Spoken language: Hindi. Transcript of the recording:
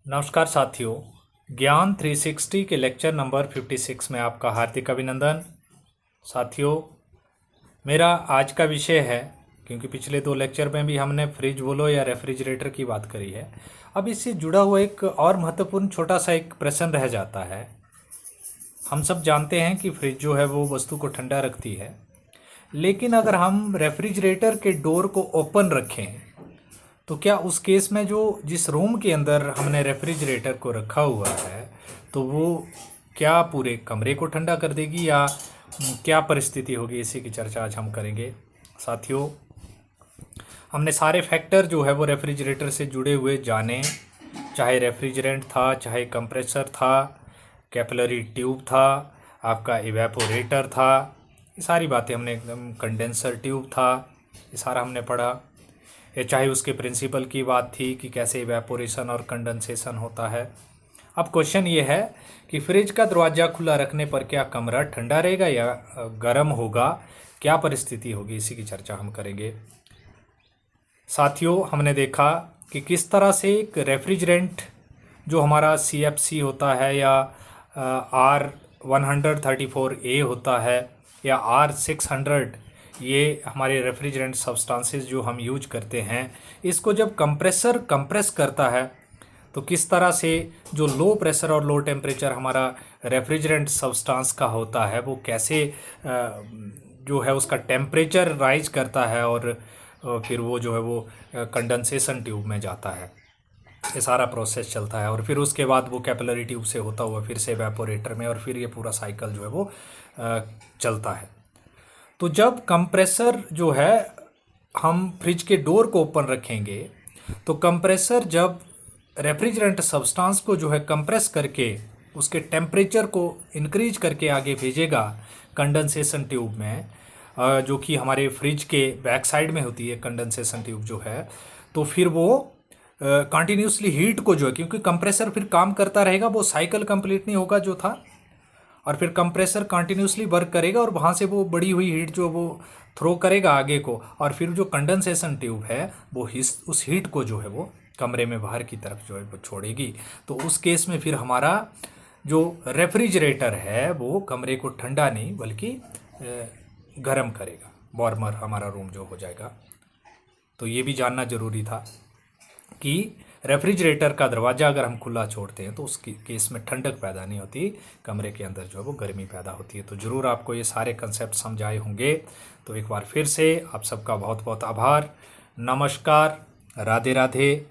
नमस्कार साथियों। ज्ञान 360 के लेक्चर नंबर 56 में आपका हार्दिक अभिनंदन। साथियों, मेरा आज का विषय है, क्योंकि पिछले दो लेक्चर में भी हमने फ्रिज बोलो या रेफ्रिजरेटर की बात करी है, अब इससे जुड़ा हुआ एक और महत्वपूर्ण छोटा सा एक प्रश्न रह जाता है। हम सब जानते हैं कि फ्रिज जो है वो वस्तु को ठंडा रखती है, लेकिन अगर हम रेफ्रिजरेटर के डोर को ओपन रखें तो क्या उस केस में जो जिस रूम के अंदर हमने रेफ्रिजरेटर को रखा हुआ है तो वो क्या पूरे कमरे को ठंडा कर देगी या क्या परिस्थिति होगी, इसी की चर्चा आज हम करेंगे। साथियों, हमने सारे फैक्टर जो है वो रेफ्रिजरेटर से जुड़े हुए जाने, चाहे रेफ्रिजरेंट था, चाहे कंप्रेसर था, कैपिलरी ट्यूब था, आपका इवेपोरेटर था, ये सारी बातें हमने एकदम, कंडेंसर ट्यूब था, ये सारा हमने पढ़ा। ये चाहे उसके प्रिंसिपल की बात थी कि कैसे इवेपोरेशन और कंडेंसेशन होता है। अब क्वेश्चन ये है कि फ्रिज का दरवाज़ा खुला रखने पर क्या कमरा ठंडा रहेगा या गर्म होगा, क्या परिस्थिति होगी, इसी की चर्चा हम करेंगे। साथियों, हमने देखा कि किस तरह से एक रेफ्रिजरेंट जो हमारा CFC होता है या R134A होता है या R600, ये हमारे रेफ्रिजरेंट सब्सटेंसेस जो हम यूज करते हैं, इसको जब कंप्रेसर कंप्रेस करता है तो किस तरह से जो लो प्रेशर और लो टेम्परेचर हमारा रेफ्रिजरेंट सब्सटेंस का होता है वो कैसे जो है उसका टेम्परेचर राइज करता है और फिर वो जो है वो कंडेंसेशन ट्यूब में जाता है। ये सारा प्रोसेस चलता है और फिर उसके बाद वो कैपिलरी ट्यूब से होता हुआ फिर से इवेपोरेटर में और फिर ये पूरा साइकिल जो है वो चलता है। तो जब कंप्रेसर जो है, हम फ्रिज के डोर को ओपन रखेंगे तो कंप्रेसर जब रेफ्रिजरेंट सब्सटेंस को जो है कंप्रेस करके उसके टेम्परेचर को इंक्रीज करके आगे भेजेगा कंडेंसेशन ट्यूब में, जो कि हमारे फ्रिज के बैक साइड में होती है कंडेंसेशन ट्यूब जो है, तो फिर वो कंटिन्यूसली हीट को जो है, क्योंकि कंप्रेसर फिर काम करता रहेगा, वो साइकिल कंप्लीट नहीं होगा जो था, और फिर कंप्रेसर कंटिन्यूसली वर्क करेगा और वहाँ से वो बढ़ी हुई हीट जो वो थ्रो करेगा आगे को, और फिर जो कंडेंसेशन ट्यूब है वो उस हीट को जो है वो कमरे में बाहर की तरफ जो है वो छोड़ेगी। तो उस केस में फिर हमारा जो रेफ्रिजरेटर है वो कमरे को ठंडा नहीं बल्कि गर्म करेगा, वार्मर हमारा रूम जो हो जाएगा। तो ये भी जानना ज़रूरी था कि रेफ्रिजरेटर का दरवाज़ा अगर हम खुला छोड़ते हैं तो उस केस में ठंडक पैदा नहीं होती, कमरे के अंदर जो है वो गर्मी पैदा होती है। तो ज़रूर आपको ये सारे कंसेप्ट समझ आए होंगे। तो एक बार फिर से आप सबका बहुत बहुत आभार, नमस्कार, राधे राधे।